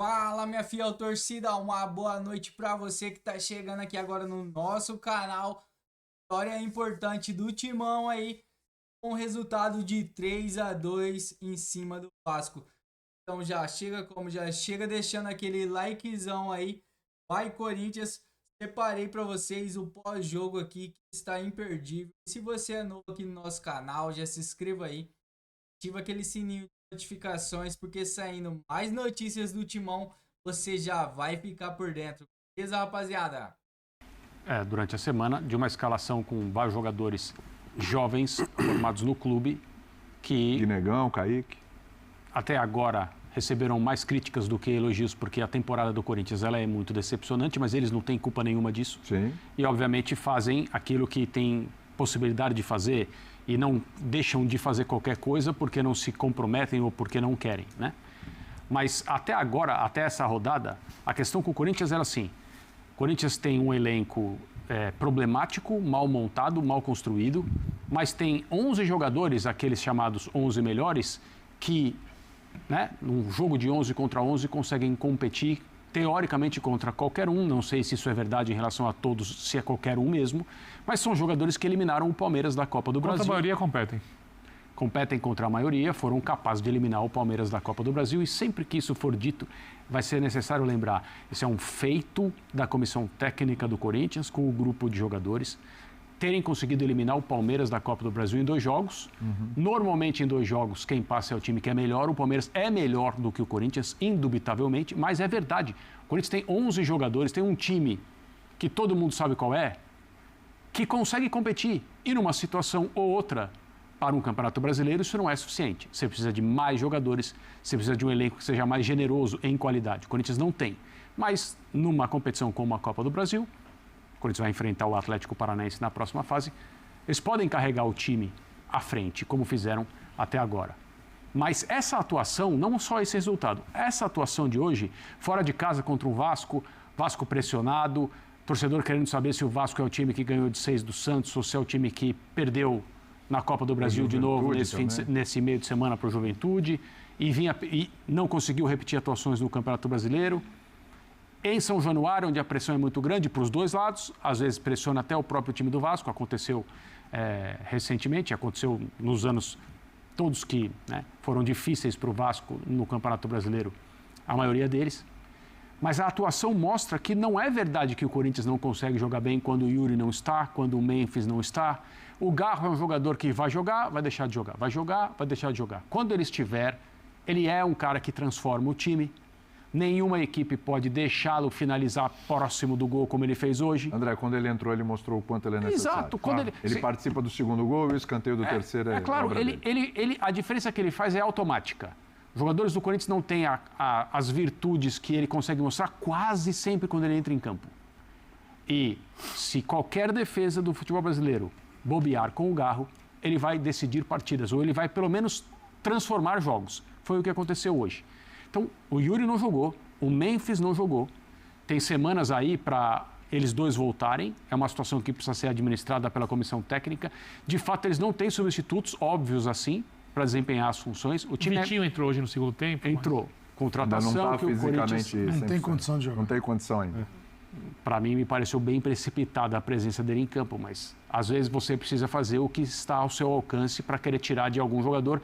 Fala, minha fiel torcida, uma boa noite pra você que tá chegando aqui agora no nosso canal. História importante do Timão aí, com resultado de 3-2 em cima do Vasco. Então já chega deixando aquele likezão aí. Vai Corinthians, separei pra vocês o pós-jogo aqui que está imperdível. Se você é novo aqui no nosso canal, já se inscreva aí. Ativa aquele sininho de notificações, porque saindo mais notícias do Timão, você já vai ficar por dentro. Beleza, rapaziada? Durante a semana, de uma escalação com vários jogadores jovens formados no clube, que Guinegão, Kaique. até agora receberam mais críticas do que elogios, porque a temporada do Corinthians ela é muito decepcionante, mas eles não têm culpa nenhuma disso. Sim. E, obviamente, fazem aquilo que tem possibilidade de fazer e não deixam de fazer qualquer coisa porque não se comprometem ou porque não querem, né? Mas até agora, até essa rodada, a questão com o Corinthians era assim: o Corinthians tem um elenco problemático, mal montado, mal construído, mas tem 11 jogadores, aqueles chamados 11 melhores, que, né, num jogo de 11 contra 11, conseguem competir teoricamente contra qualquer um. Não sei se isso é verdade em relação a todos, se é qualquer um mesmo, mas são jogadores que eliminaram o Palmeiras da Copa do Brasil. Contra a maioria competem. Competem contra a maioria, foram capazes de eliminar o Palmeiras da Copa do Brasil, e sempre que isso for dito, vai ser necessário lembrar, isso é um feito da comissão técnica do Corinthians com o grupo de jogadores, terem conseguido eliminar o Palmeiras da Copa do Brasil em 2 jogos. Normalmente em 2 jogos quem passa é o time que é melhor, o Palmeiras é melhor do que o Corinthians, indubitavelmente, mas é verdade, o Corinthians tem 11 jogadores, tem um time que todo mundo sabe qual é, que consegue competir, e numa situação ou outra, para um campeonato brasileiro, isso não é suficiente. Você precisa de mais jogadores, você precisa de um elenco que seja mais generoso em qualidade. O Corinthians não tem. Mas, numa competição como a Copa do Brasil, o Corinthians vai enfrentar o Atlético Paranaense na próxima fase, eles podem carregar o time à frente, como fizeram até agora. Mas essa atuação, não só esse resultado, essa atuação de hoje, fora de casa contra o Vasco, Vasco pressionado, torcedor querendo saber se o Vasco é o time que ganhou de 6 do Santos ou se é o time que perdeu na Copa do Brasil de novo nesse meio de semana para o Juventude, e não conseguiu repetir atuações no Campeonato Brasileiro. Em São Januário, onde a pressão é muito grande para os dois lados, às vezes pressiona até o próprio time do Vasco, aconteceu recentemente, aconteceu nos anos todos que, né, foram difíceis para o Vasco no Campeonato Brasileiro, a maioria deles. Mas a atuação mostra que não é verdade que o Corinthians não consegue jogar bem quando o Yuri não está, quando o Memphis não está. O Garro é um jogador que vai jogar, vai deixar de jogar, vai jogar, vai deixar de jogar. Quando ele estiver, ele é um cara que transforma o time. Nenhuma equipe pode deixá-lo finalizar próximo do gol como ele fez hoje. André, quando ele entrou, ele mostrou o quanto ele é necessário. Exato. Quando ele participa do segundo gol e o escanteio do terceiro é claro, obra dele. a diferença que ele faz é automática. Os jogadores do Corinthians não têm as virtudes que ele consegue mostrar quase sempre quando ele entra em campo. E se qualquer defesa do futebol brasileiro bobear com o Garro, ele vai decidir partidas, ou ele vai pelo menos transformar jogos. Foi o que aconteceu hoje. Então, o Yuri não jogou, o Memphis não jogou. Tem semanas aí para eles dois voltarem. É uma situação que precisa ser administrada pela comissão técnica. De fato, eles não têm substitutos óbvios assim para desempenhar as funções. O Vitinho entrou hoje no segundo tempo? Entrou. Contratação não tá que o Corinthians não tem condição de jogar. Não tem condição ainda. Para mim, me pareceu bem precipitada a presença dele em campo, mas às vezes você precisa fazer o que está ao seu alcance para querer tirar de algum jogador,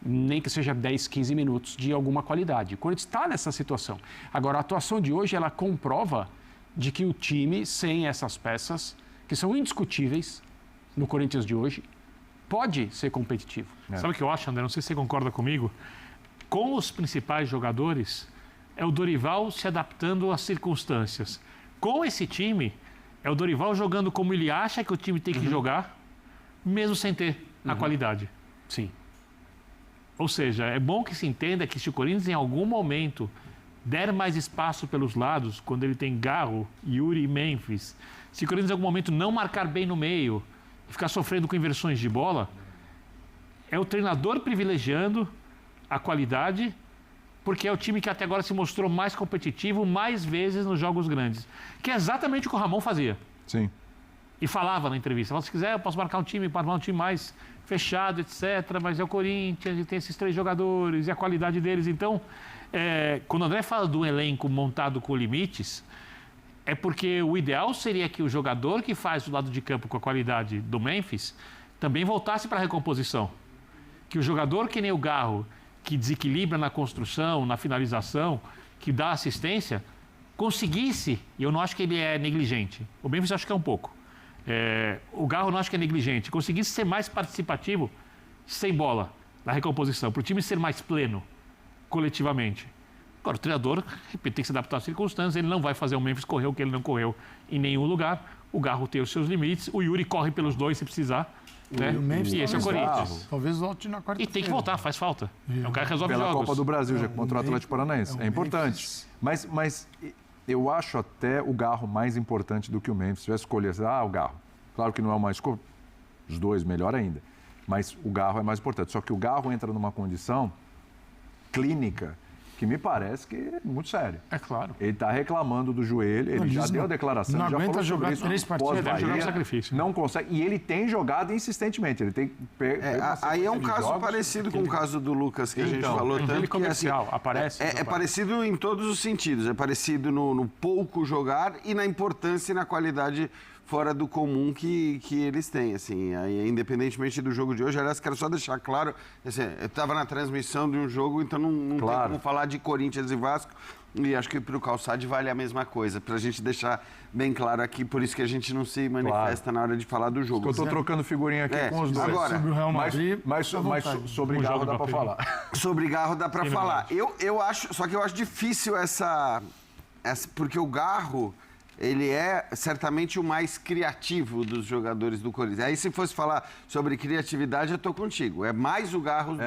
nem que seja 10, 15 minutos de alguma qualidade. O Corinthians está nessa situação. Agora, a atuação de hoje, ela comprova de que o time, sem essas peças, que são indiscutíveis no Corinthians de hoje, pode ser competitivo. Sabe o que eu acho, André? Não sei se você concorda comigo. Com os principais jogadores, é o Dorival se adaptando às circunstâncias. Com esse time, é o Dorival jogando como ele acha que o time tem que jogar, mesmo sem ter a qualidade. Sim. Ou seja, é bom que se entenda que se o Corinthians em algum momento der mais espaço pelos lados, quando ele tem Garro, Yuri e Memphis, se o Corinthians em algum momento não marcar bem no meio, ficar sofrendo com inversões de bola, é o treinador privilegiando a qualidade, porque é o time que até agora se mostrou mais competitivo mais vezes nos jogos grandes, que é exatamente o que o Ramon fazia. Sim. E falava na entrevista, falava, se quiser eu posso marcar um time mais fechado, etc. Mas é o Corinthians, e tem esses 3 jogadores, e a qualidade deles. Então, quando o André fala do elenco montado com limites, é porque o ideal seria que o jogador que faz o lado de campo com a qualidade do Memphis também voltasse para a recomposição. Que o jogador que nem o Garro, que desequilibra na construção, na finalização, que dá assistência, conseguisse, e eu não acho que ele é negligente, o Memphis acho que é um pouco, o Garro não acho que é negligente, conseguisse ser mais participativo sem bola na recomposição, para o time ser mais pleno, coletivamente. Agora, o treinador tem que se adaptar às circunstâncias, ele não vai fazer o Memphis correr o que ele não correu em nenhum lugar, o Garro tem os seus limites, o Yuri corre pelos 2 se precisar, né? E esse é o Corinthians. Talvez volte na quarta-feira. E tem que voltar, faz falta. É um cara que resolve Pela jogos. Copa do Brasil, já contra o Atlético Paranaense. É importante. Mas eu acho até o Garro mais importante do que o Memphis. Se tivesse escolhido, o Garro. Claro que não é o mais... Os 2, melhor ainda. Mas o Garro é mais importante. Só que o Garro entra numa condição clínica que me parece que é muito sério. É claro. Ele está reclamando do joelho, ele já deu a declaração, não já aguenta falou sobre jogar isso. 3 partidas, deve jogar no sacrifício. Não consegue. E ele tem jogado insistentemente. Ele tem aí é um caso parecido com o caso do Lucas que a gente falou tanto. Ele Que, comercial, assim, aparece. É parecido em todos os sentidos. É parecido no pouco jogar e na importância e na qualidade fora do comum que eles têm, assim, aí, independentemente do jogo de hoje. Aliás, quero só deixar claro, assim, eu estava na transmissão de um jogo, então não tem como falar de Corinthians e Vasco, e acho que para o Calçade vale a mesma coisa, para a gente deixar bem claro aqui, por isso que a gente não se manifesta na hora de falar do jogo. Eu estou trocando figurinha aqui com os dois. Agora, sobre o Real Madrid, mas sobre Garro dá para falar. Sobre Garro dá para falar. Eu acho, só que eu acho difícil essa porque o Garro... ele é certamente o mais criativo dos jogadores do Corinthians. Aí, se fosse falar sobre criatividade, eu estou contigo. É mais o Garro,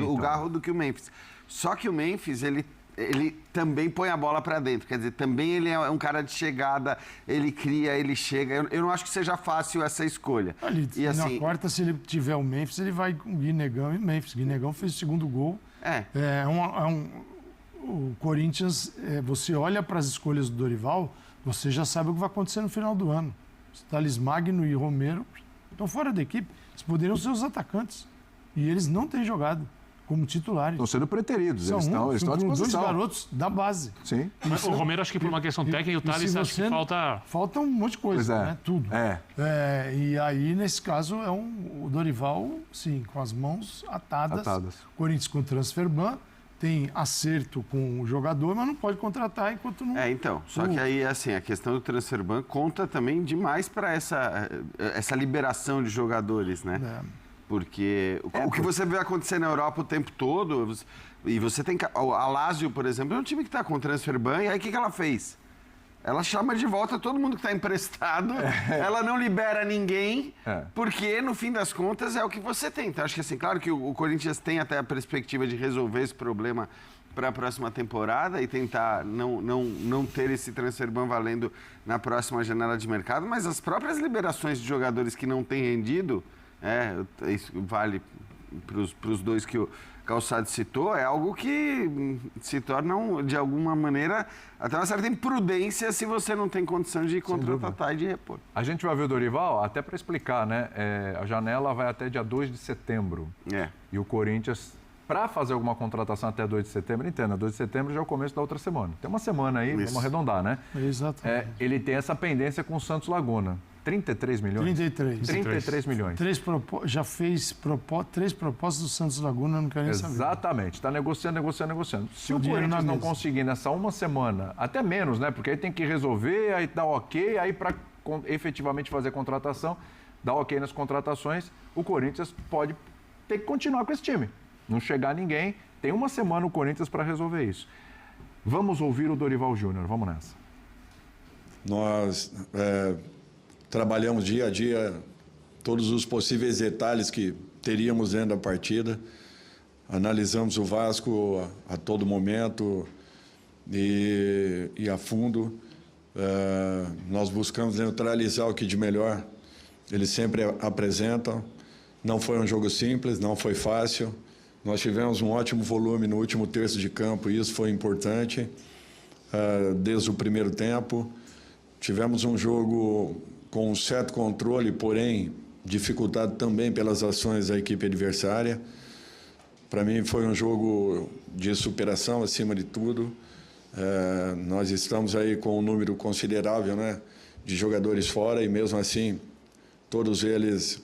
o Garro do que o Memphis. Só que o Memphis, ele também põe a bola para dentro. Quer dizer, também ele é um cara de chegada, ele cria, ele chega. Eu não acho que seja fácil essa escolha. E assim, na quarta, se ele tiver o Memphis, ele vai com o Guinegão e o Memphis. O Guinegão fez o segundo gol. O Corinthians, você olha para as escolhas do Dorival... você já sabe o que vai acontecer no final do ano. Thales Magno e Romero estão fora da equipe. Eles poderiam ser os atacantes. E eles não têm jogado como titulares. Estão sendo preteridos. Eles estão à disposição. 2 garotos da base. Sim. Mas o Romero, acho que por uma questão técnica, e o Thales acho que falta... Falta um monte de coisa, né? Tudo. E aí, nesse caso, o Dorival, sim, com as mãos atadas. O Corinthians com o transfer ban. Tem acerto com o jogador, mas não pode contratar enquanto não... então. Só que aí, assim, a questão do transfer ban conta também demais para essa liberação de jogadores, né? Porque o que você vê acontecer na Europa o tempo todo, e você tem... A Lazio, por exemplo, é um time que está com transfer ban, e aí o que ela fez? Ela chama de volta todo mundo que está emprestado, ela não libera ninguém, porque, no fim das contas, é o que você tem. Então, acho que, assim, claro que o Corinthians tem até a perspectiva de resolver esse problema para a próxima temporada e tentar não ter esse transfer ban valendo na próxima janela de mercado, mas as próprias liberações de jogadores que não têm rendido, isso vale para os 2 que o Calçado citou, é algo que se torna, de alguma maneira, até uma certa imprudência se você não tem condição de contratar e de repor. A gente vai ver o Dorival, até para explicar, né? A janela vai até dia 2 de setembro. E o Corinthians, para fazer alguma contratação até 2 de setembro, entenda, 2 de setembro já é o começo da outra semana. Tem uma semana aí, vamos arredondar, né? Exatamente. Ele tem essa pendência com o Santos Laguna. 33 milhões? 33 milhões. Já fez 3 propostas do Santos Laguna, não quero nem saber. Exatamente. Está negociando. Se o Corinthians não conseguir nessa uma semana, até menos, né? Porque aí tem que resolver, aí dá ok, aí para efetivamente fazer contratação, dá ok nas contratações, o Corinthians pode ter que continuar com esse time. Não chegar ninguém. Tem uma semana o Corinthians para resolver isso. Vamos ouvir o Dorival Júnior. Vamos nessa. Nós... trabalhamos dia a dia todos os possíveis detalhes que teríamos dentro da partida. Analisamos o Vasco a todo momento e a fundo. Nós buscamos neutralizar o que de melhor eles sempre apresentam. Não foi um jogo simples, não foi fácil. Nós tivemos um ótimo volume no último terço de campo e isso foi importante desde o primeiro tempo. Tivemos um jogo com um certo controle, porém dificultado também pelas ações da equipe adversária. Para mim foi um jogo de superação acima de tudo. Nós estamos aí com um número considerável, né, de jogadores fora, e mesmo assim todos eles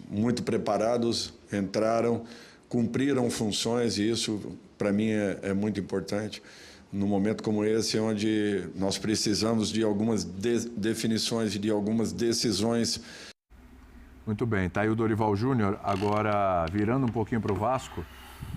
muito preparados, entraram, cumpriram funções, e isso para mim é muito importante num momento como esse, onde nós precisamos de algumas definições e de algumas decisões. Muito bem, tá aí o Dorival Júnior. Agora, virando um pouquinho para o Vasco,